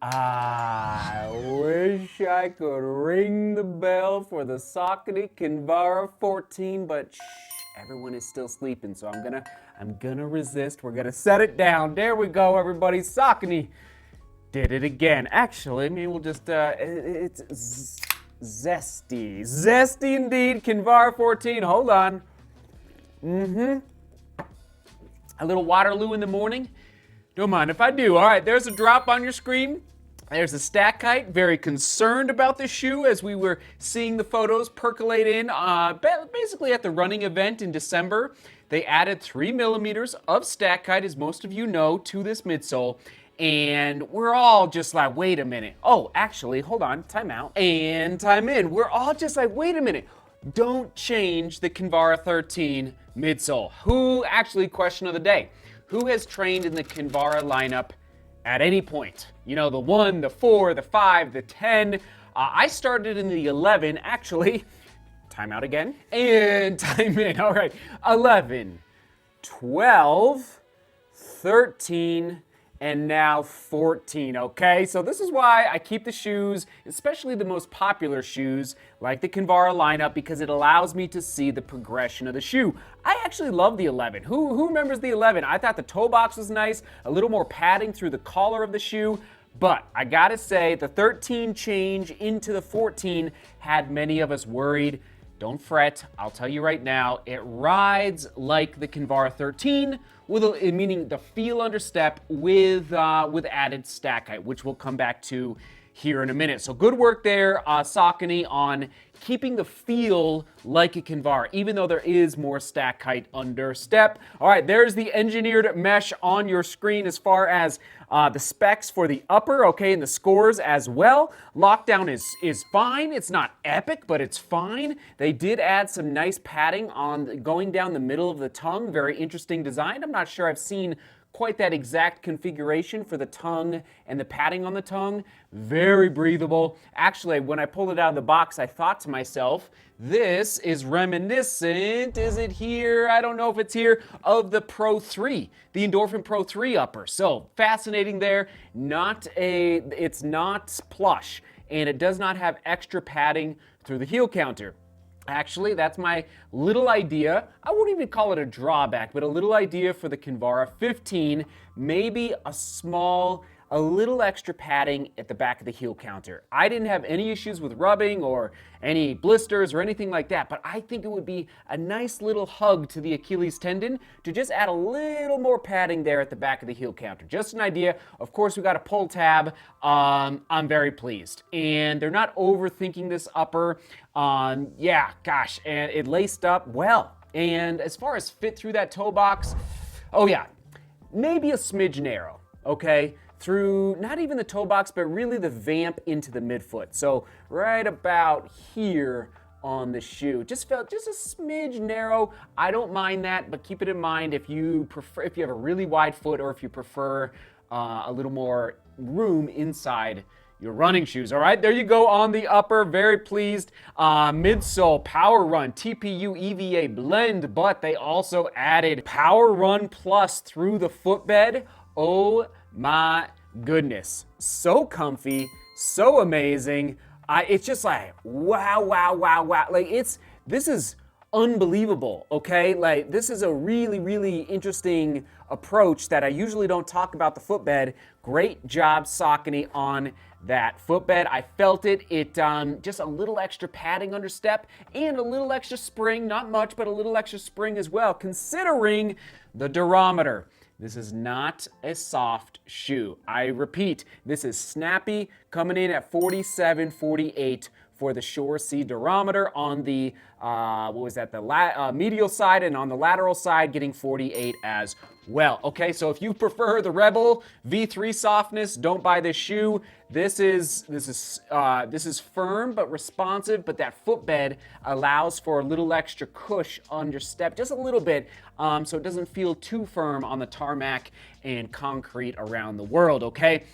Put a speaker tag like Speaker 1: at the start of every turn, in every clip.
Speaker 1: I wish I could ring the bell for the Saucony Kinvara 14, but shh, everyone is still sleeping, so I'm gonna resist. We're gonna set it down. There we go, everybody. Saucony did it again. Actually, maybe we'll just it's zesty, zesty indeed. Kinvara 14. Hold on. A little Waterloo in the morning. Don't mind if I do. All right, there's a drop on your screen. There's a Stackite, very concerned about the shoe as we were seeing the photos percolate in. Basically at the running event in December, they added 3 millimeters of Stackite, as most of you know, to this midsole. And we're all just like, wait a minute. Oh, actually, hold on, time out. And time in. We're all just like, wait a minute. Don't change the Kinvara 13 midsole. Question of the day. Who has trained in the Kinvara lineup at any point? You know, the 1, the 4, the 5, the 10. I started in the 11, actually. Time out again. And time in. All right. 11, 12, 13, and now 14, okay? So this is why I keep the shoes, especially the most popular shoes, like the Kinvara lineup, because it allows me to see the progression of the shoe. I actually love the 11. Who remembers the 11? I thought the toe box was nice, a little more padding through the collar of the shoe, but I gotta say, the 13 change into the 14 had many of us worried. Don't fret, I'll tell you right now, it rides like the Kinvara 13, meaning the feel under step with added Stackite, which we'll come back to here in a minute. So good work there, Saucony, on keeping the feel like a Kinvara, even though there is more Stackite under step. All right, there's the engineered mesh on your screen as far as the specs for the upper, okay, and the scores as well. Lockdown is fine. It's not epic, but it's fine. They did add some nice padding on going down the middle of the tongue. Very interesting design. I'm not sure I've seen quite that exact configuration for the tongue and the padding on the tongue. Very breathable. Actually, when I pulled it out of the box, I thought to myself, this is reminiscent, is it here? I don't know if it's here, of the Pro 3, the Endorphin Pro 3 upper. So fascinating there. It's not plush, and it does not have extra padding through the heel counter. Actually, that's my little idea. I won't even call it a drawback, but a little idea for the Kinvara 15, maybe a little extra padding at the back of the heel counter. I didn't have any issues with rubbing or any blisters or anything like that, but I think it would be a nice little hug to the Achilles tendon to just add a little more padding there at the back of the heel counter. Just an idea. Of course, we got a pull tab. I'm very pleased. And they're not overthinking this upper. And it laced up well. And as far as fit through that toe box, maybe a smidge narrow, okay? Through not even the toe box, but really the vamp into the midfoot. So right about here on the shoe. Just felt just a smidge narrow. I don't mind that, but keep it in mind if you have a really wide foot or if you prefer a little more room inside your running shoes. All right, there you go on the upper. Very pleased. Midsole Power Run TPU EVA blend, but they also added Power Run Plus through the footbed. Oh my goodness, so comfy, so amazing. It's just like wow. Like this is unbelievable, okay? Like this is a really interesting approach that I usually don't talk about the footbed. Great job, Saucony, on that footbed. I felt it. Just a little extra padding under step and a little extra spring, not much, but a little extra spring as well, considering the durometer. This is not a soft shoe. I repeat, this is snappy, coming in at 47.48 for the Shore C durometer on the, medial side, and on the lateral side, getting 48 as well. Okay, so if you prefer the Rebel V3 softness, don't buy this shoe. This is firm but responsive, but that footbed allows for a little extra cush on your step, just a little bit, so it doesn't feel too firm on the tarmac and concrete around the world, okay?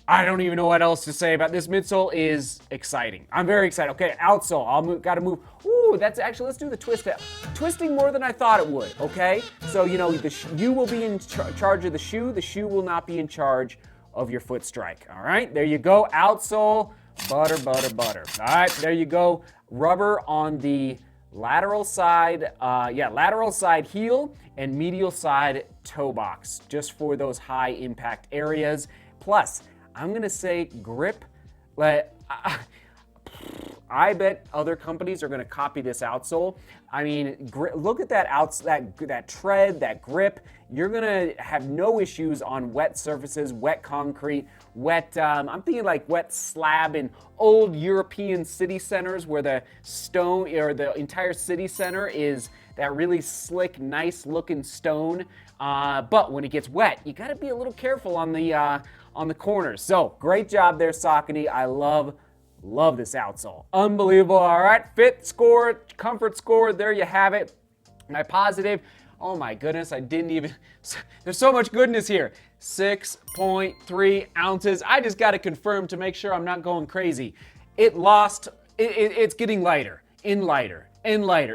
Speaker 1: I don't even know what else to say about this. Midsole is exciting. I'm very excited. Okay, outsole. Gotta move. Ooh, let's do the twist. Twisting more than I thought it would, okay? So, you will be in charge of the shoe. The shoe will not be in charge of your foot strike. All right, there you go. Outsole, butter, butter, butter. All right, there you go. Rubber on the lateral side, lateral side heel and medial side toe box, just for those high impact areas. Plus, I'm gonna say grip. I bet other companies are going to copy this outsole. I mean, look at that tread, that grip. You're going to have no issues on wet surfaces, wet concrete, wet, I'm thinking like wet slab in old European city centers where the stone or the entire city center is that really slick, nice looking stone. But when it gets wet, you got to be a little careful on the corners. So great job there, Saucony. I love this outsole. Unbelievable. All right, fit score, comfort score, there you have it. My positive, oh my goodness, I didn't even, there's so much goodness here. 6.3 ounces. I just got to confirm to make sure I'm not going crazy. It's getting lighter, and lighter.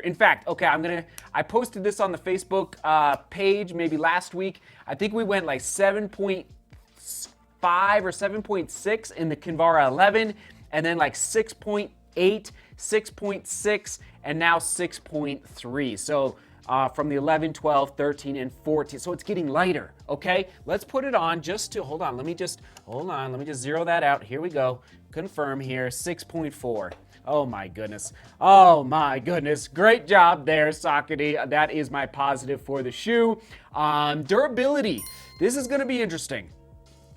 Speaker 1: In fact, okay, I posted this on the Facebook page maybe last week. I think we went like 7.5 or 7.6 in the Kinvara 11. And then like 6.8, 6.6, and now 6.3. So from the 11, 12, 13, and 14. So it's getting lighter, okay? Let's put it on just to, hold on, let me just zero that out. Here we go. Confirm here, 6.4. Oh my goodness. Oh my goodness. Great job there, Saucony. That is my positive for the shoe. Durability. This is gonna be interesting.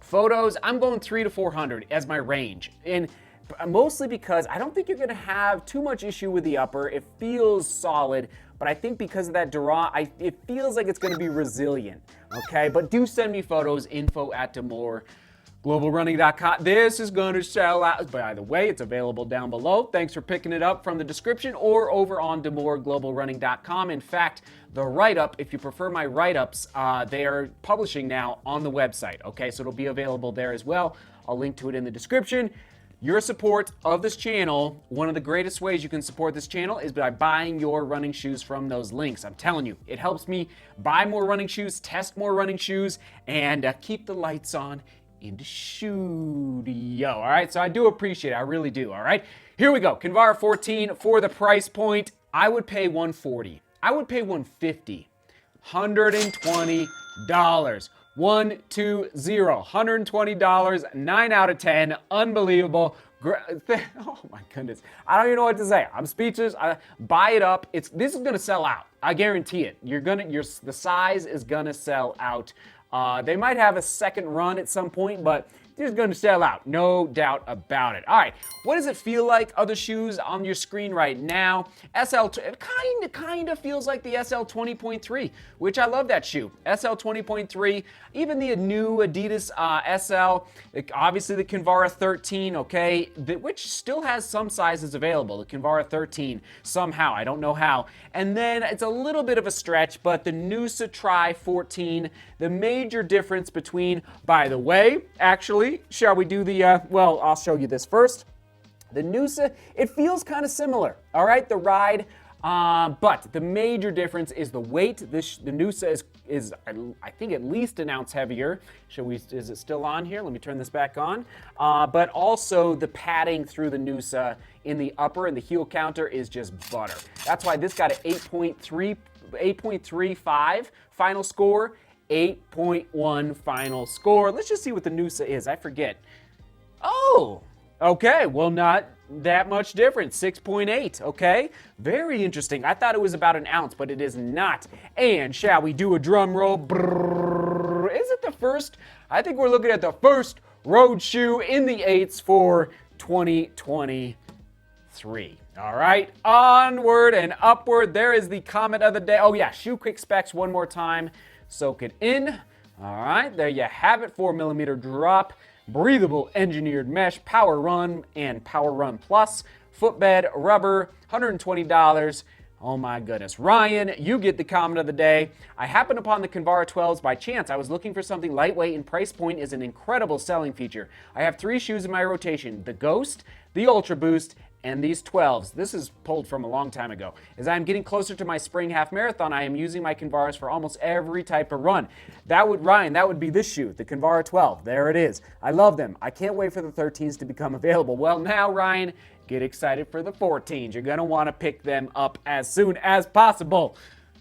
Speaker 1: Photos, I'm going 300 to 400 as my range. And mostly because I don't think you're going to have too much issue with the upper. It feels solid, but I think because of that Durant, it feels like it's going to be resilient, okay? But do send me photos, info@DeMoor, globalrunning.com. This is going to sell out. By the way, it's available down below. Thanks for picking it up from the description or over on DeMoor, globalrunning.com. In fact, the write-up, if you prefer my write-ups, they are publishing now on the website, okay? So it'll be available there as well. I'll link to it in the description. Your support of this channel, one of the greatest ways you can support this channel is by buying your running shoes from those links. I'm telling you, it helps me buy more running shoes, test more running shoes, and keep the lights on in the studio. All right, so I do appreciate it. I really do. All right, here we go. Kinvara 14 for the price point. I would pay $140. I would pay $150. $120. 120, $120, 9 out of 10, unbelievable. Oh my goodness, I don't even know what to say. I'm speechless. Buy it up. This is gonna sell out. I guarantee it. The size is gonna sell out. They might have a second run at some point, but it's going to sell out, no doubt about it. All right, what does it feel like? Other shoes on your screen right now. It kind of feels like the SL 20.3, which I love that shoe. SL 20.3, even the new Adidas SL, obviously the Kinvara 13, okay, which still has some sizes available. The Kinvara 13 somehow, I don't know how. And then it's a little bit of a stretch, but the Noosa Tri 14, the major difference between, by the way, actually, shall we do the, well, I'll show you this first. The Noosa, it feels kind of similar, all right, the ride, but the major difference is the weight. The Noosa is I think at least an ounce heavier. Is it still on here? Let me turn this back on. But also the padding through the Noosa in the upper and the heel counter is just butter. That's why this got an 8.35 final score, 8.1 final score. Let's just see what the Noosa is. I forget. Oh, okay. Well, not that much different. 6.8. Okay. Very interesting. I thought it was about an ounce, but it is not. And shall we do a drum roll? Brrr. Is it the first? I think we're looking at the first road shoe in the 8s for 2023. All right. Onward and upward. There is the comment of the day. Oh, yeah. Shoe quick specs one more time. Soak it in. All right, there you have it. 4mm drop, breathable engineered mesh, Power Run and Power Run Plus, footbed, rubber, $120. Oh my goodness. Ryan, you get the comment of the day. I happened upon the Kinvara 12s by chance. I was looking for something lightweight, and price point is an incredible selling feature. I have 3 shoes in my rotation, the Ghost, the Ultra Boost, and these 12s, this is pulled from a long time ago. As I am getting closer to my spring half marathon, I am using my Kinvaras for almost every type of run. Ryan, that would be this shoe, the Kinvara 12. There it is. I love them. I can't wait for the 13s to become available. Well, now, Ryan, get excited for the 14s. You're going to want to pick them up as soon as possible.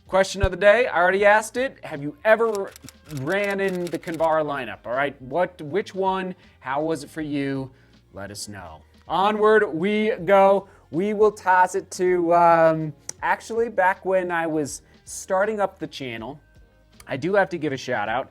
Speaker 1: Question of the day, I already asked it. Have you ever ran in the Kinvara lineup? All right, which one? How was it for you? Let us know. Onward we go. We will toss it to, actually, back when I was starting up the channel, I do have to give a shout out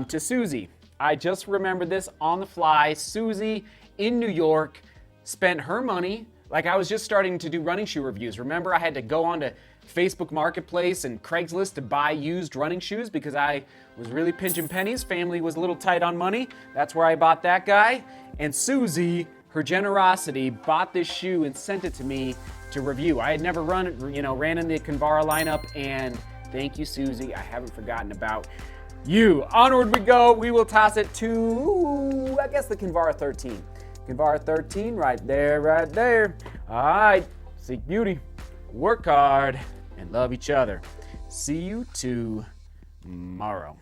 Speaker 1: to Susie. I just remembered this on the fly. Susie in New York spent her money, like I was just starting to do running shoe reviews. Remember, I had to go onto Facebook Marketplace and Craigslist to buy used running shoes because I was really pinching pennies. Family was a little tight on money. That's where I bought that guy. And Susie, her generosity, bought this shoe and sent it to me to review. I had never ran in the Kinvara lineup, and thank you, Susie. I haven't forgotten about you. Onward we go. We will toss it to, I guess, the Kinvara 13. Kinvara 13, right there, right there. All right, seek beauty, work hard, and love each other. See you tomorrow.